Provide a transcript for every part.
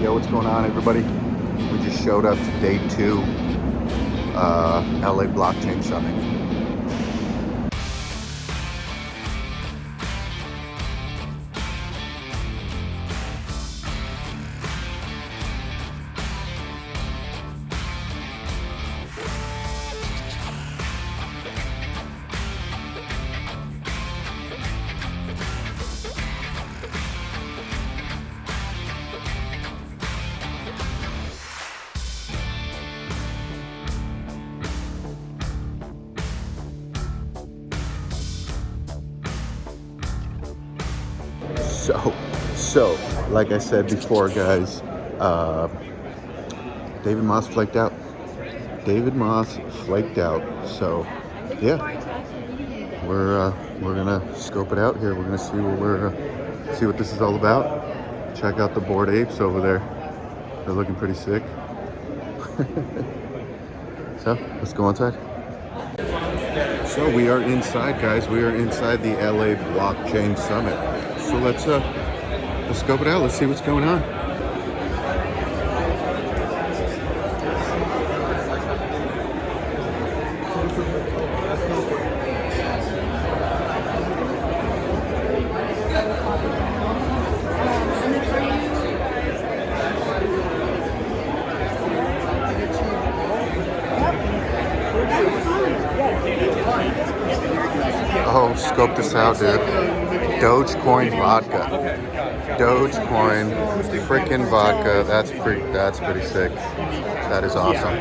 Yo, what's going on, everybody? We just showed up to day 2, LA Blockchain Summit. So, like I said before, guys, David Moss flaked out. So, yeah, we're gonna scope it out here. We're gonna see see what this is all about. Check out the Bored Apes over there. They're looking pretty sick. So, let's go inside. So we are inside, guys. We are inside the LA Blockchain Summit. So let's scope it out. Let's see what's going on. Oh, scope this out, dude. Dogecoin vodka. Dogecoin freaking vodka. That's pretty sick. That is awesome.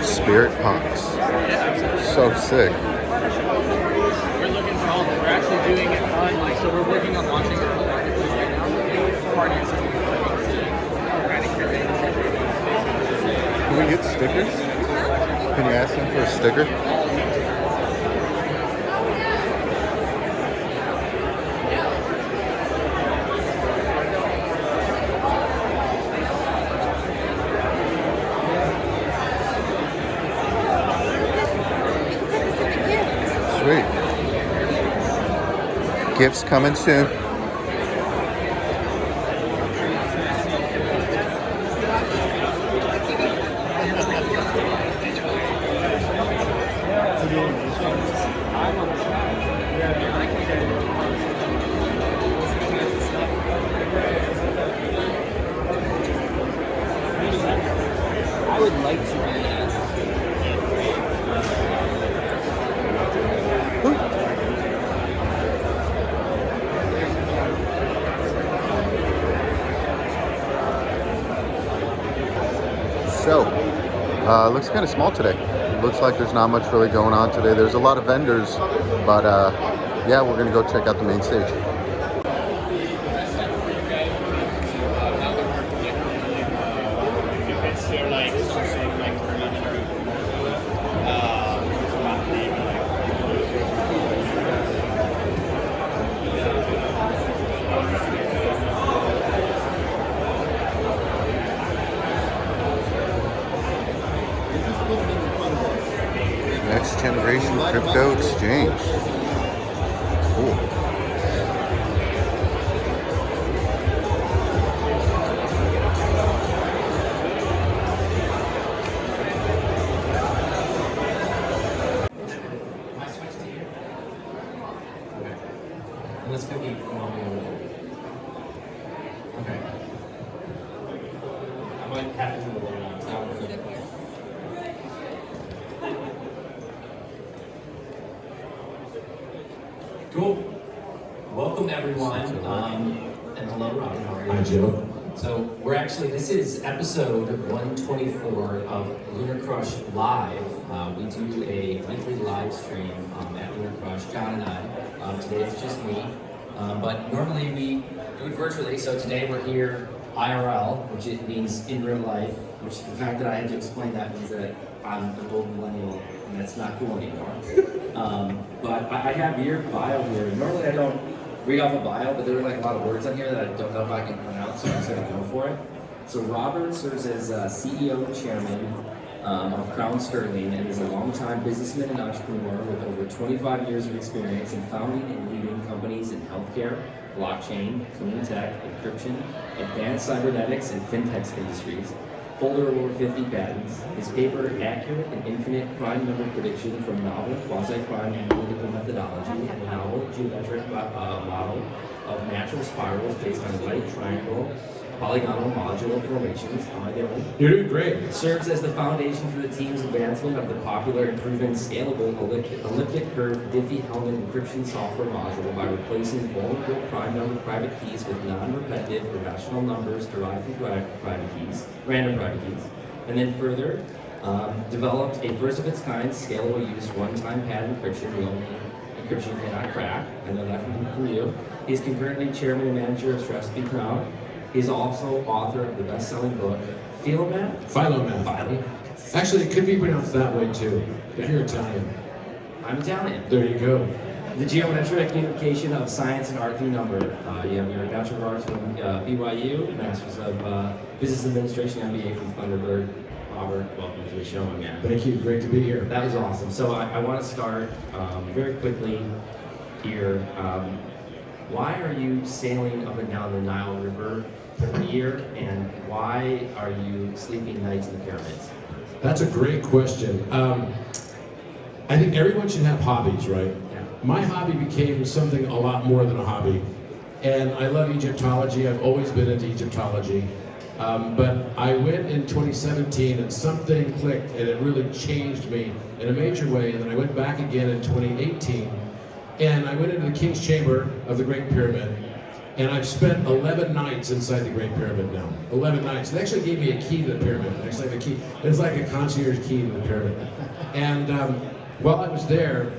Spirit punks. So sick. We're actually doing it on so we're working on launching our own marketplace right now. Can we get stickers? Can you ask them for a sticker? Sweet. Gifts coming soon. I would like to do that. So, looks kind of small today. Looks like there's not much really going on today. There's a lot of vendors, but yeah, we're gonna go check out the main stage. Next generation crypto exchange. Cool. Let's go eat Okay. I might have to do it later on. Cool. Welcome everyone. And hello, Robin. How are you? Hi, Joe. So this is episode 124 of Lunar Crush Live. We do a weekly live stream at Lunar Crush, John and I. Today it's just me. But normally we do it virtually, so today we're here IRL, which it means in real life, which the fact that I had to explain that means that I'm an old millennial and that's not cool anymore. But I have your bio here. Normally I don't read off a bio, but there are like a lot of words on here that I don't know if I can pronounce, so I'm just gonna go for it. So Robert serves as CEO and chairman of Crown Sterling and is a longtime businessman and entrepreneur with over 25 years of experience in founding and leading companies in healthcare, blockchain, clean tech, encryption, advanced cybernetics, and fintech industries. Holder of over 50 patents, his paper Accurate and Infinite Prime Number Prediction from Novel Quasi-Prime Analytical Methodology and a novel geometric model of natural spirals based on right triangle polygonal modular formations. How am I doing? You're doing great. Serves as the foundation for the team's advancement of the popular and proven scalable elliptic curve Diffie-Hellman encryption software module by replacing vulnerable prime number private keys with non-repetitive irrational numbers derived from random private keys. And then further, developed a first-of-its-kind scalable use one-time pad encryption the only encryption cannot crack. I know that from you. He's concurrently chairman and manager of Stress Be Proud. He's also author of the best-selling book, Philomath. Actually, it could be pronounced that way too, if you're Italian. I'm Italian. There you go. The geometric unification of science and art through number. You have your Bachelor of Arts from BYU, Masters of Business Administration MBA from Thunderbird. Robert, welcome to the show again. Thank you, great to be here. That was awesome. So I want to start very quickly here. Why are you sailing up and down the Nile River every year, and why are you sleeping nights in the pyramids? That's a great question. I think everyone should have hobbies, right? Yeah. My hobby became something a lot more than a hobby. And I love Egyptology. I've always been into Egyptology. But I went in 2017 and something clicked and it really changed me in a major way. And then I went back again in 2018 and I went into the King's Chamber of the Great Pyramid. And I've spent 11 nights inside the Great Pyramid now. 11 nights. They actually gave me a key to the pyramid. Actually, the key. It's like a concierge key to the pyramid. And while I was there,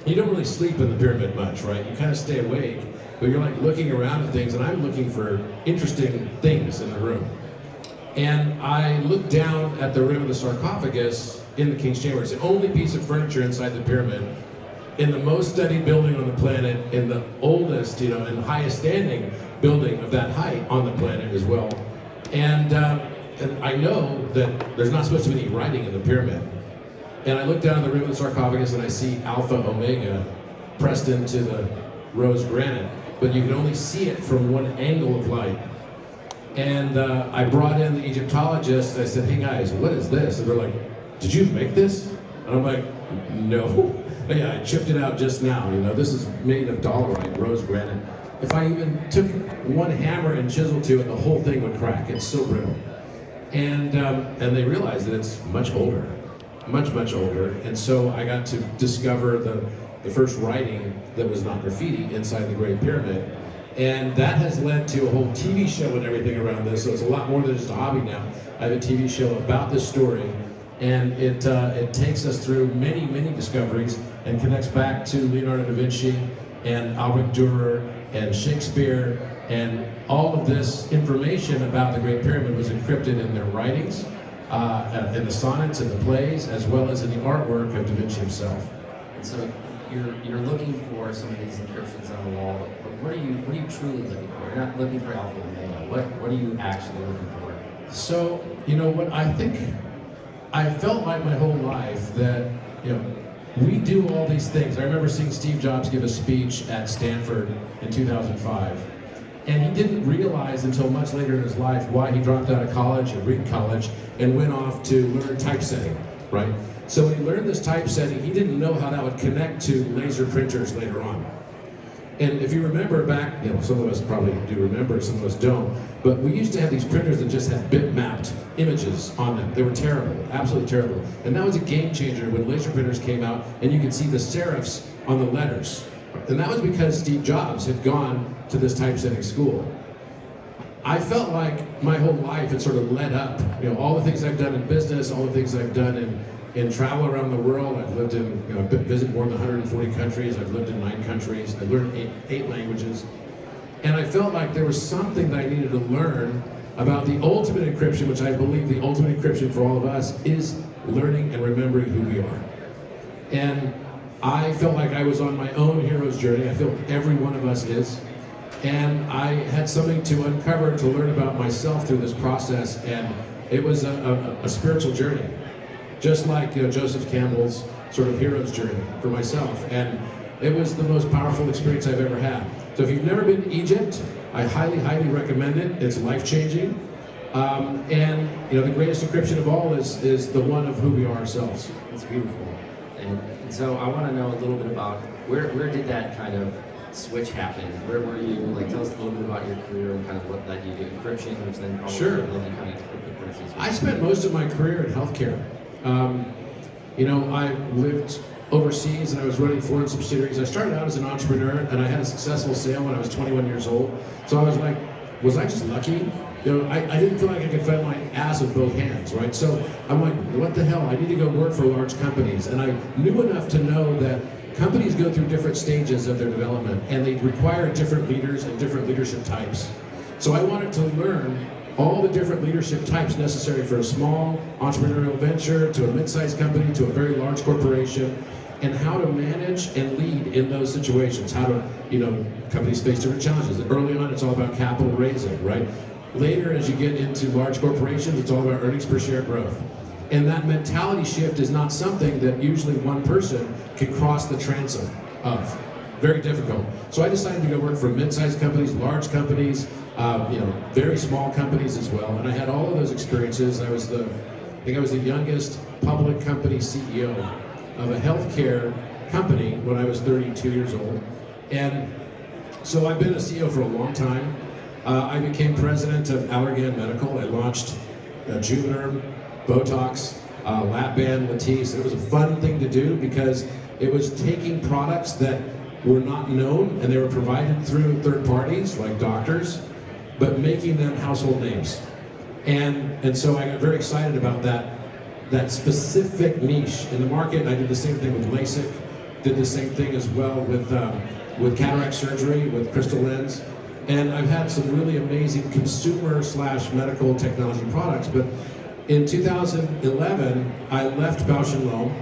you don't really sleep in the pyramid much, right? You kind of stay awake, but you're like looking around at things, and I'm looking for interesting things in the room. And I looked down at the rim of the sarcophagus in the King's Chamber. It's the only piece of furniture inside the pyramid. In the most studied building on the planet, in the oldest, and highest standing building of that height on the planet as well. And I know that there's not supposed to be any writing in the pyramid. And I look down at the rim of the sarcophagus and I see Alpha Omega pressed into the rose granite, but you can only see it from one angle of light. And I brought in the Egyptologists and I said, hey guys, what is this? And they're like, did you make this? And I'm like, no. But yeah, I chipped it out just now. This is made of dolerite, rose granite. If I even took one hammer and chisel to it, the whole thing would crack. It's so brittle. And they realized that it's much older, much older. And so I got to discover the first writing that was not graffiti inside the Great Pyramid. And that has led to a whole TV show and everything around this. So it's a lot more than just a hobby now. I have a TV show about this story. And it takes us through many discoveries and connects back to Leonardo da Vinci and Albrecht Dürer and Shakespeare, and all of this information about the Great Pyramid was encrypted in their writings, in the sonnets and the plays, as well as in the artwork of da Vinci himself. And so you're looking for some of these encryptions on the wall, but what are you truly looking for? You're not looking for Alpha Omega. What are you actually looking for? So, what I think, I felt like my whole life that, we do all these things. I remember seeing Steve Jobs give a speech at Stanford in 2005. And he didn't realize until much later in his life why he dropped out of college, at Reed College, and went off to learn typesetting, right? So when he learned this typesetting, he didn't know how that would connect to laser printers later on. And if you remember back, some of us probably do remember, some of us don't, but we used to have these printers that just had bit-mapped images on them. They were terrible, absolutely terrible. And that was a game changer when laser printers came out and you could see the serifs on the letters. And that was because Steve Jobs had gone to this typesetting school. I felt like my whole life had sort of led up. All the things I've done in business, all the things I've done in travel around the world. I've lived in, I've visited more than 140 countries. I've lived in 9 countries. I've learned eight languages. And I felt like there was something that I needed to learn about the ultimate encryption, which I believe the ultimate encryption for all of us is learning and remembering who we are. And I felt like I was on my own hero's journey. I feel every one of us is. And I had something to uncover, to learn about myself through this process. And it was a spiritual journey. just like Joseph Campbell's sort of hero's journey for myself. And it was the most powerful experience I've ever had. So if you've never been to Egypt, I highly, highly recommend it. It's life-changing. And the greatest encryption of all is the one of who we are ourselves. It's beautiful. And so I want to know a little bit about where did that kind of switch happen? Where were you? Like, tell us a little bit about your career and kind of what led you to encryption, which then probably Sure. led you kind of to cryptocurrencies. I spent most of my career in healthcare. I lived overseas and I was running foreign subsidiaries. I started out as an entrepreneur and I had a successful sale when I was 21 years old. So I was like, was I just lucky? I didn't feel like I could find my ass with both hands, right? So I'm like, what the hell? I need to go work for large companies. And I knew enough to know that companies go through different stages of their development and they require different leaders and different leadership types. So I wanted to learn all the different leadership types necessary for a small entrepreneurial venture, to a mid-sized company, to a very large corporation, and how to manage and lead in those situations. How to, companies face different challenges. Early on, it's all about capital raising, right? Later, as you get into large corporations, it's all about earnings per share growth. And that mentality shift is not something that usually one person can cross the transom of. Very difficult. So I decided to go work for mid-sized companies, large companies, very small companies as well. And I had all of those experiences. I think I was the youngest public company CEO of a healthcare company when I was 32 years old. And so I've been a CEO for a long time. I became president of Allergan Medical. I launched Juvederm, Botox, Lap-Band, Latisse. It was a fun thing to do because it was taking products that were not known and they were provided through third parties like doctors, but making them household names. And so I got very excited about that specific niche in the market. I did the same thing with LASIK, did the same thing as well with cataract surgery, with crystal lens. And I've had some really amazing consumer/medical technology products. But in 2011, I left Bausch & Lomb,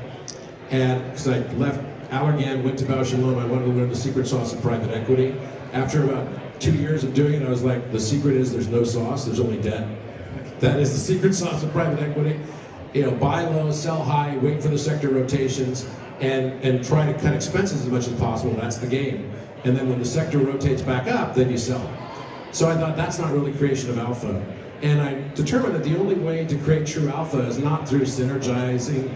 and because I left Allergan, went to Bausch & Lomb, I wanted to learn the secret sauce of private equity. After about 2 years of doing it, I was like, the secret is there's no sauce, there's only debt. That is the secret sauce of private equity. Buy low, sell high, wait for the sector rotations, and try to cut expenses as much as possible. That's the game. And then when the sector rotates back up, then you sell. So I thought that's not really creation of alpha. And I determined that the only way to create true alpha is not through synergizing,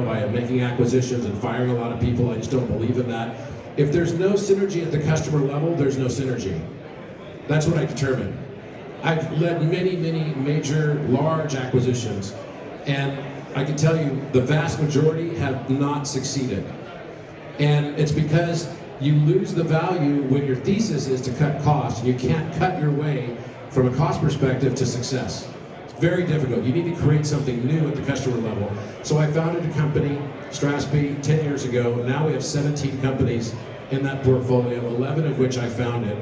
by making acquisitions and firing a lot of people. I just don't believe in that. If there's no synergy at the customer level, there's no synergy. That's what I determined. I've led many, many major, large acquisitions, and I can tell you the vast majority have not succeeded. And it's because you lose the value when your thesis is to cut costs. You can't cut your way from a cost perspective to success. It's very difficult. You need to create something new at the customer level. So I founded a company, Strathspey, 10 years ago. Now we have 17 companies in that portfolio, 11 of which I founded.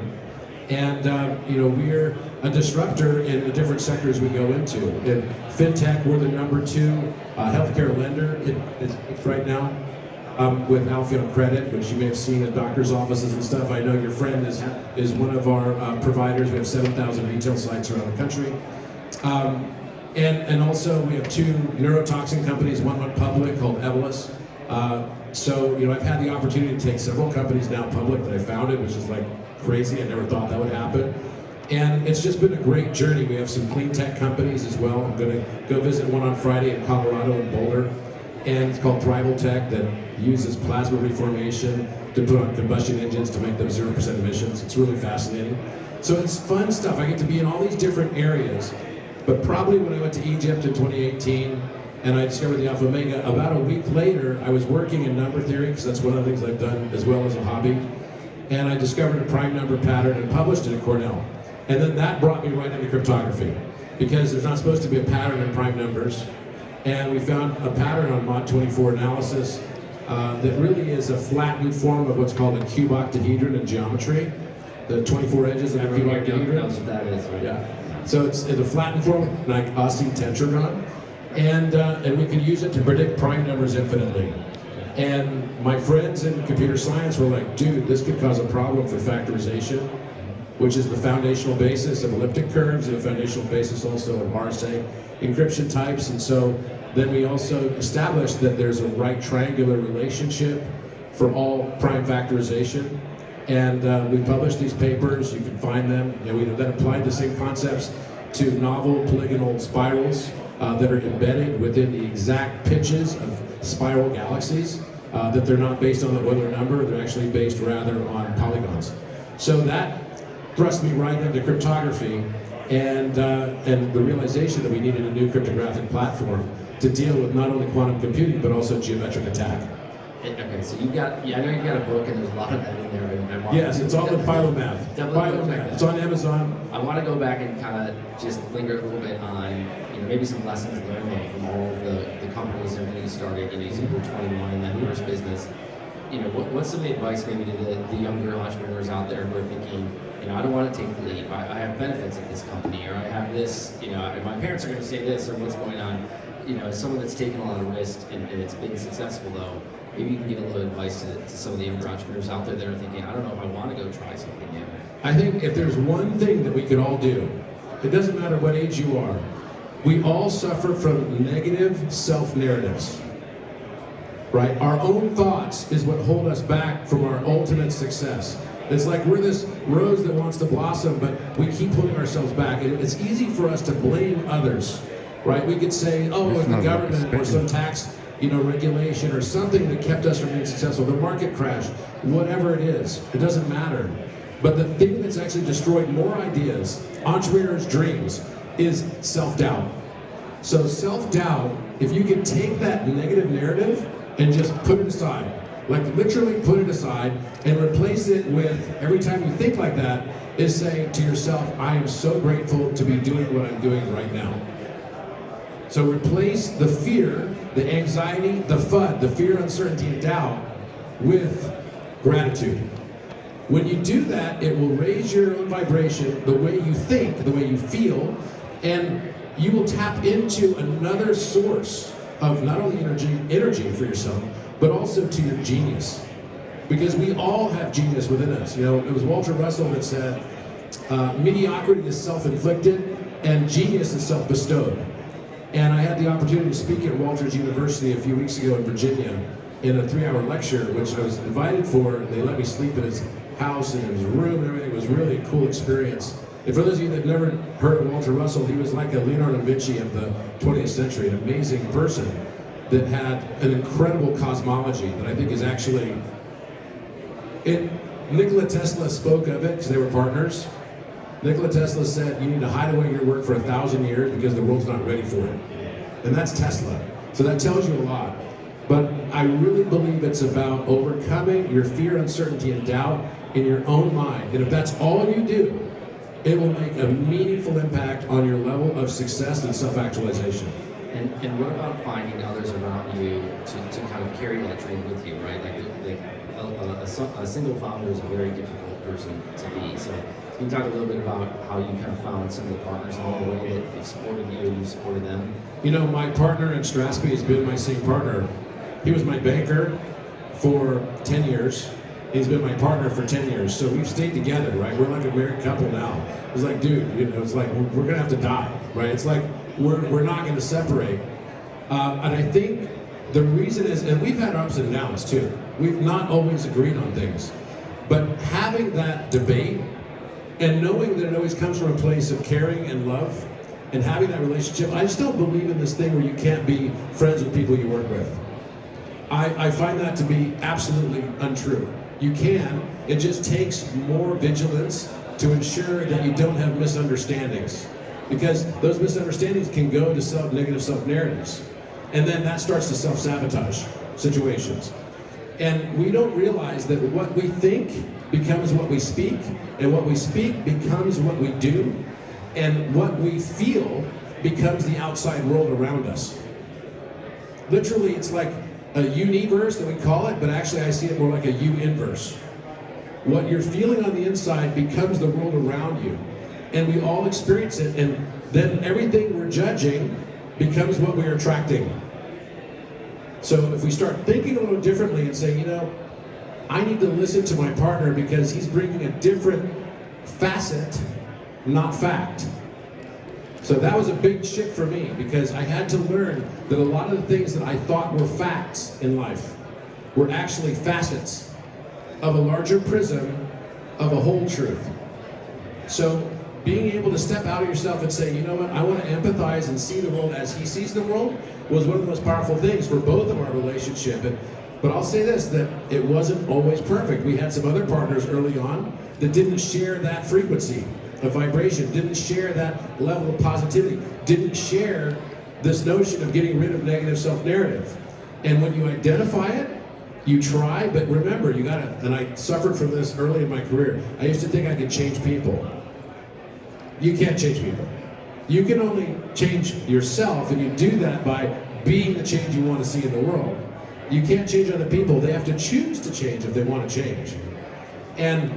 And we're a disruptor in the different sectors we go into. In fintech, we're the #2 healthcare lender right now. With Alphion Credit, which you may have seen at doctor's offices and stuff. I know your friend is one of our providers. We have 7,000 retail sites around the country. And also we have 2 neurotoxin companies, one went public called Evolus. I've had the opportunity to take several companies now public that I founded, which is like crazy. I never thought that would happen. And it's just been a great journey. We have some clean tech companies as well. I'm gonna go visit one on Friday in Colorado in Boulder. And it's called Thrival Tech that uses plasma reformation to put on combustion engines to make them 0% emissions. It's really fascinating. So it's fun stuff. I get to be in all these different areas. But probably when I went to Egypt in 2018 and I discovered the Alpha Omega, about a week later, I was working in number theory, because that's one of the things I've done as well as a hobby. And I discovered a prime number pattern and published it at Cornell. And then that brought me right into cryptography, because there's not supposed to be a pattern in prime numbers. And we found a pattern on Mod 24 analysis that really is a flattened form of what's called a cube octahedron in geometry. The 24 edges of a cube octahedron. Knows what that is, right? Yeah. So it's in a flattened form, like Austin tetragon. And we can use it to predict prime numbers infinitely. And my friends in computer science were like, dude, this could cause a problem for factorization. which is the foundational basis of elliptic curves and a foundational basis also of RSA encryption types. And so then we also established that there's a right triangular relationship for all prime factorization. And we published these papers, you can find them. We then applied the same concepts to novel polygonal spirals that are embedded within the exact pitches of spiral galaxies, that they're not based on the Euler number, they're actually based rather on polygons. So that thrust me right into cryptography and the realization that we needed a new cryptographic platform to deal with not only quantum computing, but also geometric attack. Okay, so you've got, I know you've got a book and there's a lot of that in there. Yes, it's all in Philomath. Philomath. It's on Amazon. I want to go back and kind of just linger a little bit on, maybe some lessons learned from all of the companies and everything you started. You said you were 21 in that first business. What's some advice maybe to the younger entrepreneurs out there who are thinking, I don't want to take the leap. I have benefits at this company, or I have this, my parents are going to say this, or what's going on. As someone that's taken a lot of risk and it's been successful though, maybe you can give a little advice to some of the younger entrepreneurs out there that are thinking, I don't know if I want to go try something new. I think if there's one thing that we could all do, it doesn't matter what age you are, we all suffer from negative self-narratives, right? Our own thoughts is what hold us back from our ultimate success. It's like we're this rose that wants to blossom, but we keep pulling ourselves back. And it's easy for us to blame others, right? We could say, oh, it's the government or some tax regulation or something that kept us from being successful, the market crash, whatever it is, it doesn't matter. But the thing that's actually destroyed more ideas, entrepreneurs' dreams, is self-doubt. So self-doubt, if you can take that negative narrative and just put it aside, like literally put it aside and replace it with, every time you think like that, is saying to yourself, I am so grateful to be doing what I'm doing right now. So replace the fear, the anxiety, the FUD, the fear, uncertainty, and doubt with gratitude. When you do that, it will raise your own vibration, the way you think, the way you feel, and you will tap into another source of not only energy for yourself, but also to your genius. Because we all have genius within us. It was Walter Russell that said, mediocrity is self-inflicted and genius is self-bestowed. And I had the opportunity to speak at Walters University a few weeks ago in Virginia in a 3-hour lecture, which I was invited for. They let me sleep in his house and in his room and everything. It was really a cool experience. And for those of you that have never heard of Walter Russell, he was like a Leonardo da Vinci of the 20th century, an amazing person that had an incredible cosmology that I think is actually, Nikola Tesla spoke of it because they were partners. Nikola Tesla said, you need to hide away your work for 1,000 years because the world's not ready for it. And that's Tesla. So that tells you a lot. But I really believe it's about overcoming your fear, uncertainty, and doubt in your own mind. And if that's all you do, it will make a meaningful impact on your level of success and self-actualization. And what about finding others around you to kind of carry that dream with you, right? A single founder is a very difficult person to be. So can you talk a little bit about how you kind of found some of the partners along the way that have supported you and you've supported them? My partner in Strathspey has been my same partner. He was my banker for 10 years. He's been my partner for 10 years. So we've stayed together, right? We're like a married couple now. It's like, dude, it's like we're gonna have to die, right? It's like we're not gonna separate. And I think the reason is, and we've had ups and downs too. We've not always agreed on things. But having that debate and knowing that it always comes from a place of caring and love and having that relationship, I just don't believe in this thing where you can't be friends with people you work with. I find that to be absolutely untrue. You can, it just takes more vigilance to ensure that you don't have misunderstandings. Because those misunderstandings can go to negative self-narratives. And then that starts to self-sabotage situations. And we don't realize that what we think becomes what we speak, and what we speak becomes what we do, and what we feel becomes the outside world around us. Literally, it's like a universe that we call it, but actually I see it more like a U-inverse. What you're feeling on the inside becomes the world around you. And we all experience it, and then everything we're judging becomes what we're attracting. So if we start thinking a little differently and saying, I need to listen to my partner because he's bringing a different facet, not fact. So that was a big shift for me because I had to learn that a lot of the things that I thought were facts in life were actually facets of a larger prism of a whole truth. So being able to step out of yourself and say, you know what, I want to empathize and see the world as he sees the world was one of the most powerful things for both of our relationship. But I'll say this, that it wasn't always perfect. We had some other partners early on that didn't share that frequency of vibration, didn't share that level of positivity, didn't share this notion of getting rid of negative self-narrative. And when you identify it, you try, but remember, you gotta, and I suffered from this early in my career, I used to think I could change people. You can't change people. You can only change yourself, and you do that by being the change you want to see in the world. You can't change other people. They have to choose to change if they want to change. And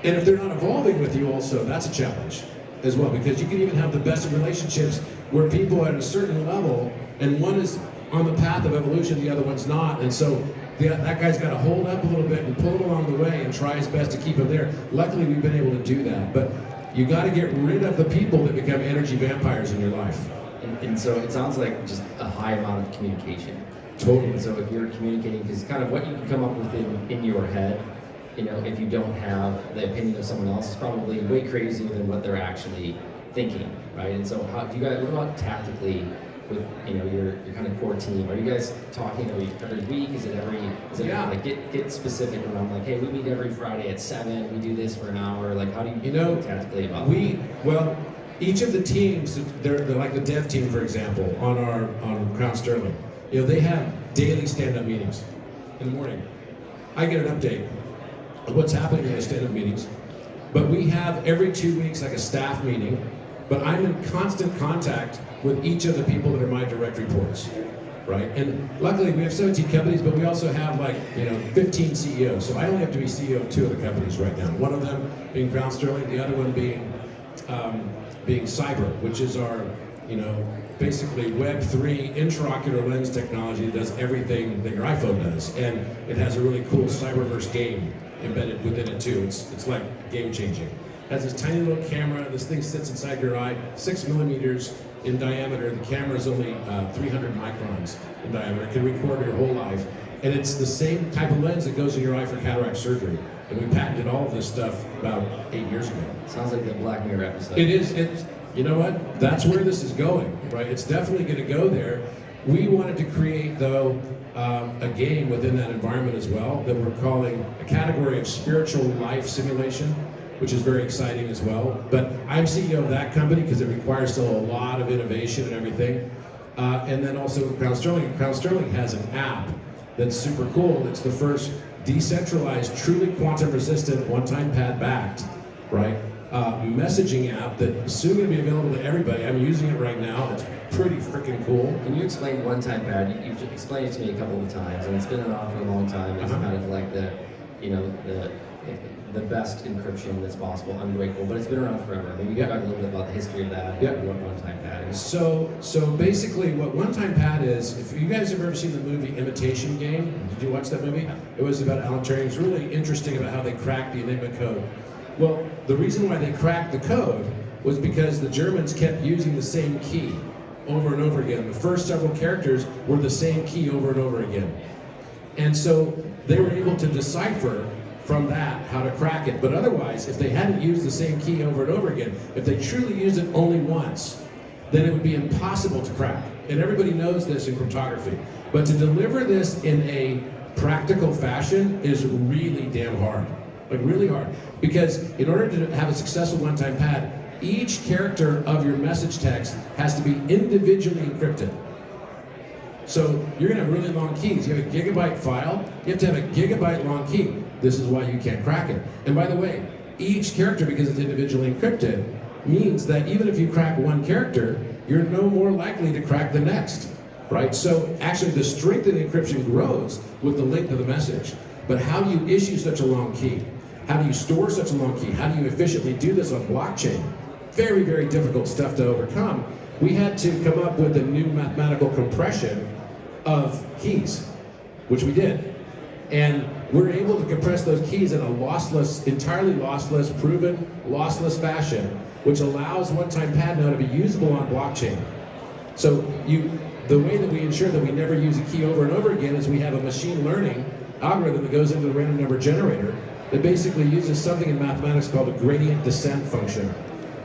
if they're not evolving with you also, that's a challenge as well, because you can even have the best of relationships where people are at a certain level, and one is on the path of evolution, the other one's not, and so that guy's got to hold up a little bit and pull him along the way and try his best to keep him there. Luckily, we've been able to do that, but you got to get rid of the people that become energy vampires in your life. And so it sounds like just a high amount of communication. Totally. And so if you're communicating, because kind of what you can come up with in your head, you know, if you don't have the opinion of someone else, is probably way crazier than what they're actually thinking, right? And so how do you guys, what about tactically with, you know, your kind of core team? Are you guys talking every week? Is it Yeah. like get specific around like, hey, we meet every Friday at 7, we do this for an hour, like how do you know, tactically about well, each of the teams, they're like the dev team, for example, on Crown Sterling. You know, they have daily stand-up meetings in the morning. I get an update of what's happening in those stand-up meetings, but we have every 2 weeks like a staff meeting, but I'm in constant contact with each of the people that are my direct reports, right? And luckily we have 17 companies, but we also have 15 CEOs. So I only have to be CEO of 2 of the companies right now. One of them being Crown Sterling, the other one being Cyber, which is our, basically Web3 intraocular lens technology that does everything that your iPhone does. And it has a really cool Cyberverse game embedded within it too. It's like game changing. It has this tiny little camera. This thing sits inside your eye, 6 millimeters in diameter. The camera is only 300 microns in diameter. It can record your whole life. And it's the same type of lens that goes in your eye for cataract surgery. And we patented all of this stuff about 8 years ago. Sounds like the Black Mirror episode. It is. You know what? That's where this is going, right? It's definitely going to go there. We wanted to create, though, a game within that environment as well that we're calling a category of spiritual life simulation, which is very exciting as well. But I'm CEO of that company because it requires still a lot of innovation and everything. And then also Crown Sterling. Crown Sterling has an app that's super cool. It's the first decentralized, truly quantum-resistant, one-time pad-backed, right? Messaging app that is soon going to be available to everybody. I'm using it right now. It's pretty freaking cool. Can you explain one-time pad? You've explained it to me a couple of times, and it's been around for a long time. It's kind of like the best encryption that's possible, unbreakable, but it's been around forever. Maybe you can talk a little bit about the history of that and what one-time pad is. So basically what one-time pad is, if you guys have ever seen the movie Imitation Game, did you watch that movie? It was about Alan Turing. It's really interesting about how they cracked the Enigma code. Well, the reason why they cracked the code was because the Germans kept using the same key over and over again. The first several characters were the same key over and over again. And so they were able to decipher from that how to crack it. But otherwise, if they hadn't used the same key over and over again, if they truly used it only once, then it would be impossible to crack. And everybody knows this in cryptography. But to deliver this in a practical fashion is really damn hard. Like really hard. Because in order to have a successful one-time pad, each character of your message text has to be individually encrypted. So you're gonna have really long keys. You have a gigabyte file, you have to have a gigabyte long key. This is why you can't crack it. And by the way, each character, because it's individually encrypted, means that even if you crack one character, you're no more likely to crack the next, right? So actually the strength of the encryption grows with the length of the message. But how do you issue such a long key? How do you store such a long key? How do you efficiently do this on blockchain? Very, very difficult stuff to overcome. We had to come up with a new mathematical compression of keys, which we did. And we're able to compress those keys in a lossless, entirely lossless, proven lossless fashion, which allows one-time pad now to be usable on blockchain. So the way that we ensure that we never use a key over and over again is we have a machine learning algorithm that goes into the random number generator that basically uses something in mathematics called a gradient descent function,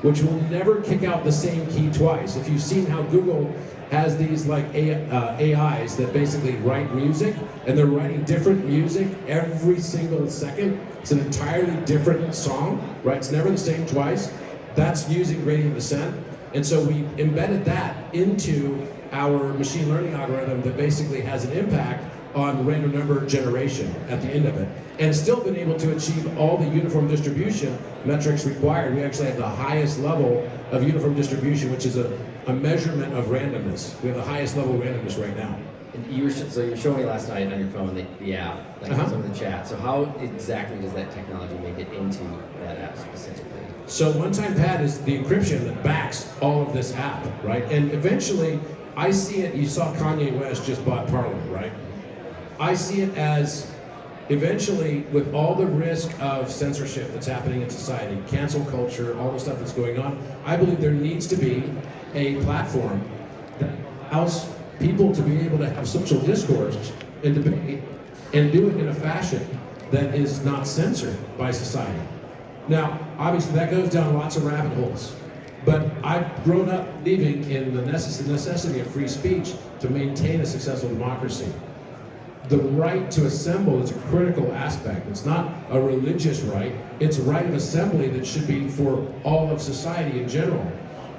which will never kick out the same key twice. If you've seen how Google has these like AIs that basically write music, and they're writing different music every single second. It's an entirely different song, right? It's never the same twice. That's using gradient descent. And so we embedded that into our machine learning algorithm that basically has an impact on random number generation at the end of it. And it's still been able to achieve all the uniform distribution metrics required. We actually have the highest level of uniform distribution, which is a measurement of randomness. We have the highest level of randomness right now. And you were showing me last night on your phone the app, like some of the chat. So how exactly does that technology make it into that app specifically? So one-time pad is the encryption that backs all of this app, right? And eventually, I see it, you saw Kanye West just bought Parler, right? I see it as eventually, with all the risk of censorship that's happening in society, cancel culture, all the stuff that's going on, I believe there needs to be a platform that allows people to be able to have social discourse and debate and do it in a fashion that is not censored by society. Now, obviously that goes down lots of rabbit holes, but I've grown up believing in the necessity of free speech to maintain a successful democracy. The right to assemble is a critical aspect. It's not a religious right, it's a right of assembly that should be for all of society in general.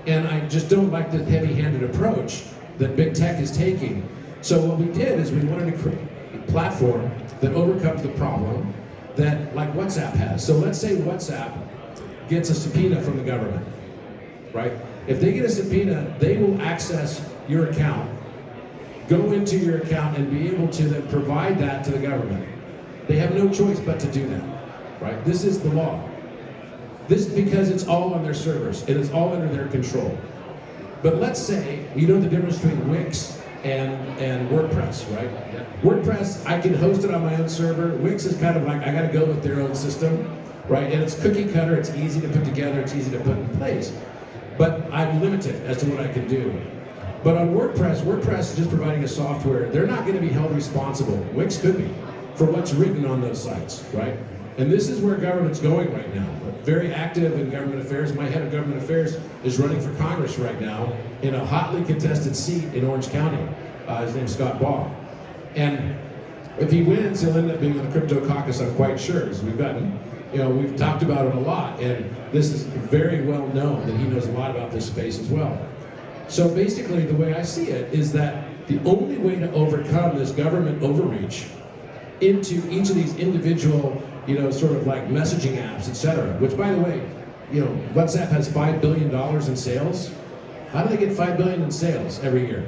And I just don't like the heavy-handed approach that big tech is taking. So what we did is we wanted to create a platform that overcomes the problem that like WhatsApp has. So let's say WhatsApp gets a subpoena from the government, right? If they get a subpoena, they will access your account, go into your account and be able to then provide that to the government. They have no choice but to do that, right? This is the law. This is because it's all on their servers and it's all under their control. But let's say you know the difference between Wix and WordPress, right? Yeah. WordPress, I can host it on my own server. Wix is kind of like, I gotta go with their own system, right? And it's cookie cutter, it's easy to put together, it's easy to put in place. But I'm limited as to what I can do. But on WordPress is just providing a software. They're not gonna be held responsible. Wix could be, for what's written on those sites, right? And this is where government's going right now. Very active in government affairs. My head of government affairs is running for Congress right now in a hotly contested seat in Orange County. His name's Scott Baugh. And if he wins, he'll end up being in the crypto caucus, I'm quite sure, because we've talked about it a lot, and this is very well known that he knows a lot about this space as well. So basically, the way I see it is that the only way to overcome this government overreach into each of these individual, sort of like messaging apps, etc. Which, by the way, WhatsApp has $5 billion in sales. How do they get $5 billion in sales every year?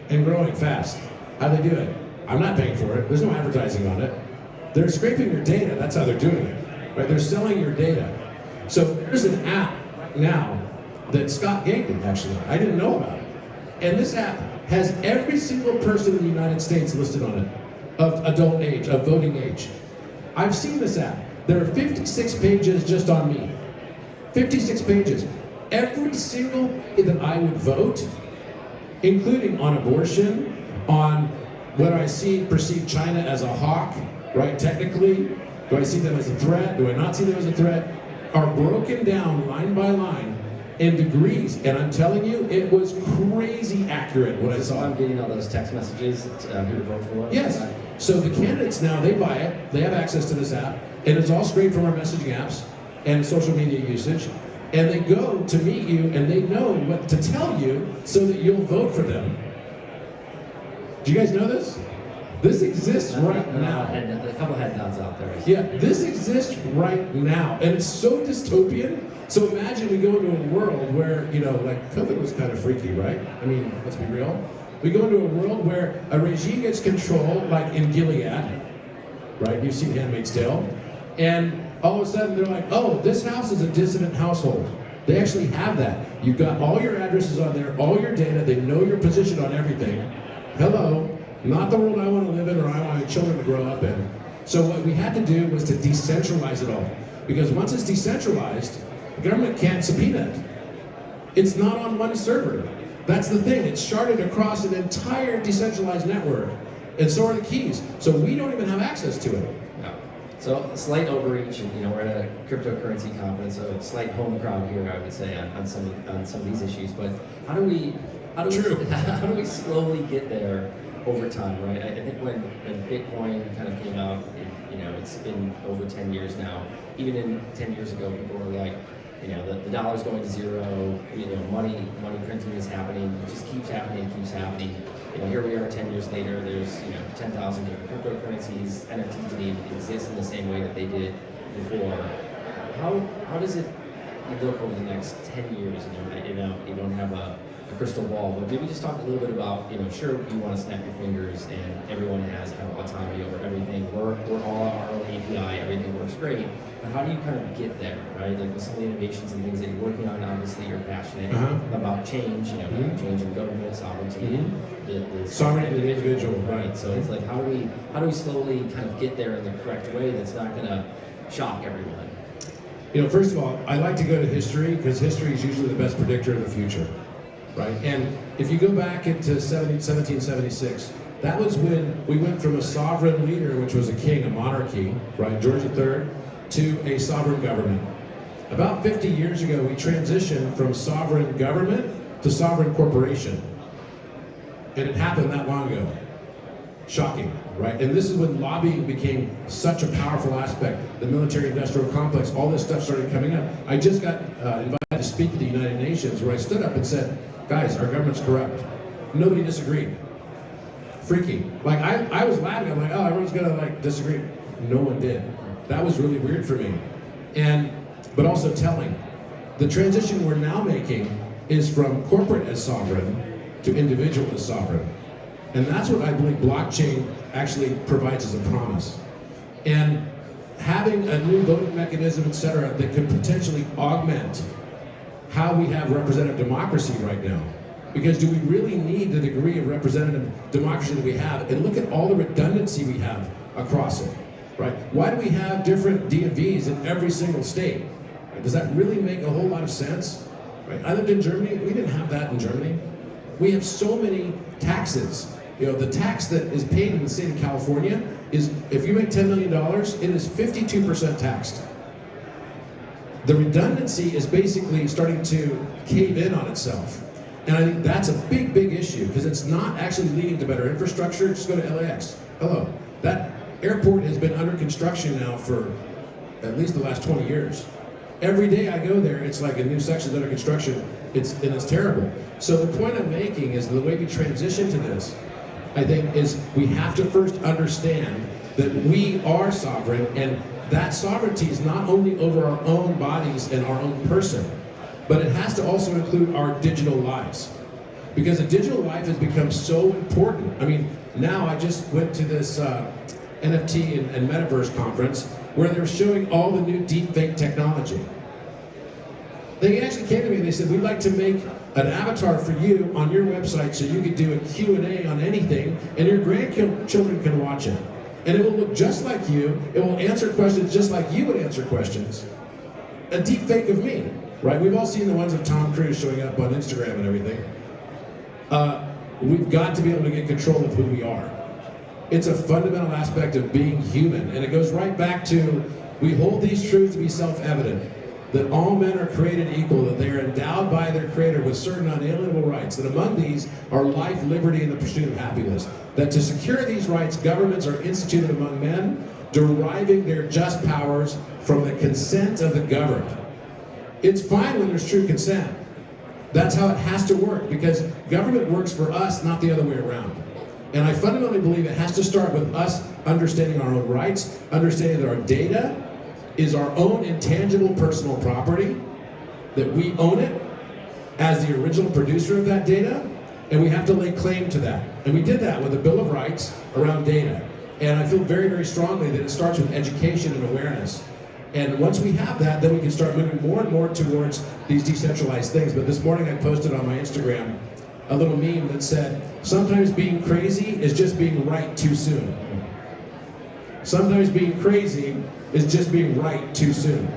And growing fast. How do they do it? I'm not paying for it. There's no advertising on it. They're scraping your data. That's how they're doing it. Right? They're selling your data. So there's an app now that Scott gave me, actually. I didn't know about it. And this app has every single person in the United States listed on it, of adult age, of voting age. I've seen this app. There are 56 pages just on me. 56 pages. Every single day that I would vote, including on abortion, on whether I perceive China as a hawk, right, technically, do I see them as a threat, do I not see them as a threat, are broken down line by line in degrees. And I'm telling you, it was crazy accurate what I saw. I'm getting all those text messages who to vote for. Yes. So the candidates now, they buy it, they have access to this app, and it's all straight from our messaging apps and social media usage. And they go to meet you and they know what to tell you so that you'll vote for them. Do you guys know this? This exists right now. A couple head nods out there. Yeah, this exists right now. And it's so dystopian. So imagine we go into a world where, like COVID was kind of freaky, right? I mean, let's be real. We go into a world where a regime gets control, like in Gilead, right? You've seen Handmaid's Tale. And all of a sudden they're like, oh, this house is a dissident household. They actually have that. You've got all your addresses on there, all your data, they know your position on everything. Hello, not the world I want to live in or I want my children to grow up in. So what we had to do was to decentralize it all. Because once it's decentralized, the government can't subpoena it. It's not on one server. That's the thing. It's sharded across an entire decentralized network. And so are the keys. So we don't even have access to it. Yeah. So a slight overreach, and we're at a cryptocurrency conference, so a slight home crowd here, I would say, on some of these issues. But how do we how do we slowly get there over time, right? I think when Bitcoin kind of came out, it's been over 10 years now. Even in 10 years ago, people were like, the dollar's going to zero. Money printing is happening. It just keeps happening, keeps happening. Here we are 10 years later, there's 10,000 different cryptocurrencies. NFTs didn't even exist in the same way that they did before. How does it look over the next 10 years? You don't have a crystal ball, but maybe just talk a little bit about, sure, you want to snap your fingers and everyone has kind of autonomy over everything. We're all our own API, everything works great. But how do you kind of get there, right? Like with some of the innovations and things that you're working on, obviously you're passionate about change, change in government, sovereignty, the sovereign individual, right? So it's like, how do we slowly kind of get there in the correct way that's not going to shock everyone? First of all, I like to go to history because history is usually the best predictor of the future, right? And if you go back into 1776, that was when we went from a sovereign leader, which was a king, a monarchy, right, George III, to a sovereign government. About 50 years ago, we transitioned from sovereign government to sovereign corporation. And it happened that long ago. Shocking, right? And this is when lobbying became such a powerful aspect. The military-industrial complex, all this stuff started coming up. I just got invited to speak at the United Nations, where I stood up and said, guys, our government's corrupt. Nobody disagreed. Freaky. Like, I was laughing. I'm like, oh, everyone's gonna disagree. No one did. That was really weird for me. But also telling. The transition we're now making is from corporate as sovereign to individual as sovereign. And that's what I believe blockchain actually provides as a promise. And having a new voting mechanism, et cetera, that could potentially augment how we have representative democracy right now. Because do we really need the degree of representative democracy that we have? And look at all the redundancy we have across it, right? Why do we have different DMVs in every single state? Does that really make a whole lot of sense? Right? I lived in Germany. We didn't have that in Germany. We have so many taxes. The tax that is paid in the state of California is, if you make $10 million, it is 52% taxed. The redundancy is basically starting to cave in on itself. And I think that's a big, big issue because it's not actually leading to better infrastructure. Just go to LAX. Hello. That airport has been under construction now for at least the last 20 years. Every day I go there, it's like a new section's under construction. It's terrible. So the point I'm making is the way we transition to this, I think, is we have to first understand that we are sovereign, and that sovereignty is not only over our own bodies and our own person, but it has to also include our digital lives. Because a digital life has become so important. I mean, now I just went to this NFT and Metaverse conference where they're showing all the new deepfake technology. They actually came to me and they said, we'd like to make an avatar for you on your website so you could do a Q&A on anything and your grandchildren can watch it. And it will look just like you. It will answer questions just like you would answer questions. A deepfake of me, right? We've all seen the ones of Tom Cruise showing up on Instagram and everything. We've got to be able to get control of who we are. It's a fundamental aspect of being human. And it goes right back to, we hold these truths to be self-evident, that all men are created equal, that they are endowed by their Creator with certain unalienable rights, that among these are life, liberty, and the pursuit of happiness, that to secure these rights, governments are instituted among men, deriving their just powers from the consent of the governed. It's fine when there's true consent. That's how it has to work, because government works for us, not the other way around. And I fundamentally believe it has to start with us understanding our own rights, understanding that our data is our own intangible personal property, that we own it as the original producer of that data, and we have to lay claim to that. And we did that with the Bill of Rights around data. And I feel very, very strongly that it starts with education and awareness. And once we have that, then we can start moving more and more towards these decentralized things. But this morning I posted on my Instagram a little meme that said, sometimes being crazy is just being right too soon. Sometimes being crazy is just being right too soon.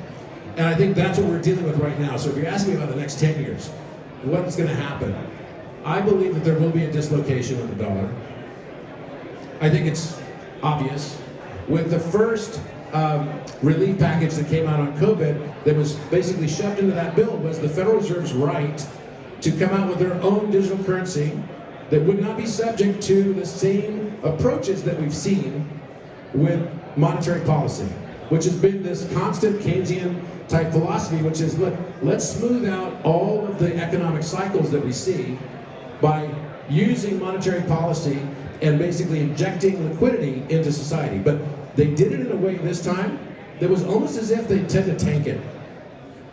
And I think that's what we're dealing with right now. So if you're asking me about the next 10 years, what's going to happen? I believe that there will be a dislocation of the dollar. I think it's obvious. With the first relief package that came out on COVID that was basically shoved into that bill was the Federal Reserve's right to come out with their own digital currency that would not be subject to the same approaches that we've seen with monetary policy, which has been this constant Keynesian type philosophy, which is, look, let's smooth out all of the economic cycles that we see by using monetary policy and basically injecting liquidity into society. But they did it in a way this time that was almost as if they intend to tank it.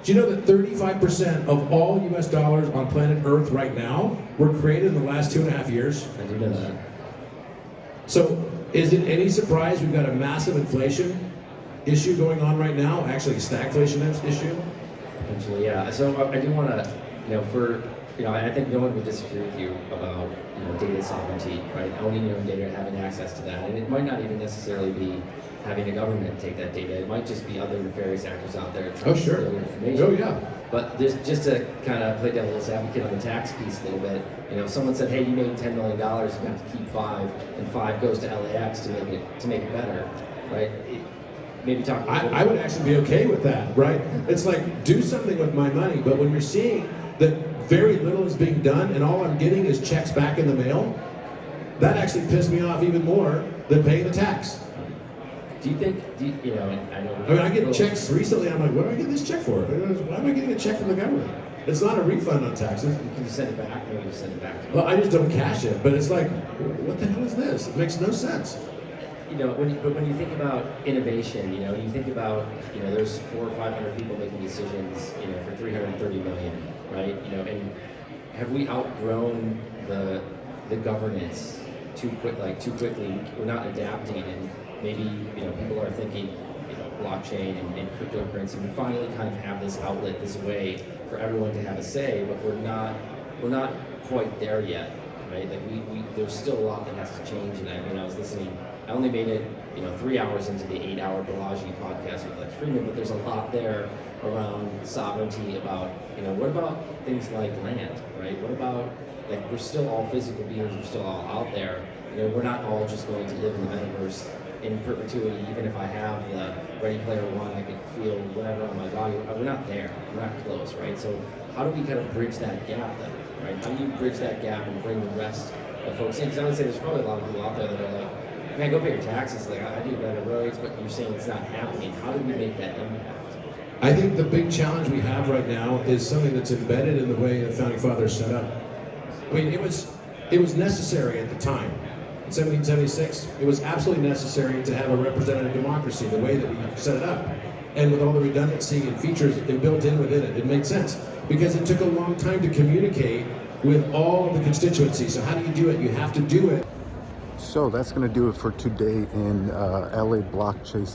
Do you know that 35% of all US dollars on planet Earth right now were created in the last 2.5 years? I do know that. So is it any surprise we've got a massive inflation issue going on right now, actually a stagflation issue? Potentially, yeah. So I do want to, I think no one would disagree with you about, data sovereignty, right? Owning your own data, having access to that. And it might not even necessarily be having a government take that data. It might just be other nefarious actors out there trying to steal your information. Oh, yeah. But just to kind of play devil's advocate on the tax piece a little bit, if someone said, hey, you made $10 million, you have to keep 5, and 5 goes to LAX to make it better, right? Maybe talk. I would actually be okay with that, right? It's like, do something with my money, but when you're seeing that very little is being done and all I'm getting is checks back in the mail, that actually pissed me off even more than paying the tax. Do you think, I get checks recently, I'm like, what do I get this check for? Why am I getting a check from the government? It's not a refund on taxes. Can you send it back? Maybe just send it back to me. Well, I just don't cash it, but it's like, what the hell is this? It makes no sense. When you think about innovation, you think about, there's 400 or 500 people making decisions, for 330 million, right? And have we outgrown the governance too quickly? We're not adapting, and maybe, people are thinking, blockchain and cryptocurrency. We finally kind of have this outlet, this way for everyone to have a say, but we're not quite there yet, right? Like there's still a lot that has to change. And when I was listening, I only made it, 3 hours into the 8-hour Balaji podcast with Lex Friedman, but there's a lot there around sovereignty, about, what about things like land, right? What about, like, we're still all physical beings, we're still all out there. We're not all just going to live in the metaverse in perpetuity. Even if I have the Ready Player One, I could feel whatever on my body. We're not there. We're not close, right? So how do we kind of bridge that gap then, right? How do you bridge that gap and bring the rest of folks in? Because I would say there's probably a lot of people out there that are like, man, go pay your taxes. Like, I do better roads, but you're saying it's not happening. How do we make that impact? I think the big challenge we have right now is something that's embedded in the way the Founding Fathers set up. I mean, it was necessary at the time. In 1776, it was absolutely necessary to have a representative democracy, the way that we set it up. And with all the redundancy and features built in within it, it made sense. Because it took a long time to communicate with all of the constituencies. So how do you do it? You have to do it. So that's going to do it for today in LA Blockchain.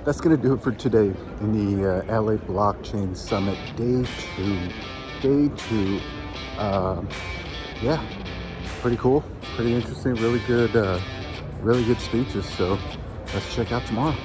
That's going to do it for today in the LA Blockchain Summit Day 2. Yeah, pretty cool, pretty interesting, really good speeches. So let's check out tomorrow.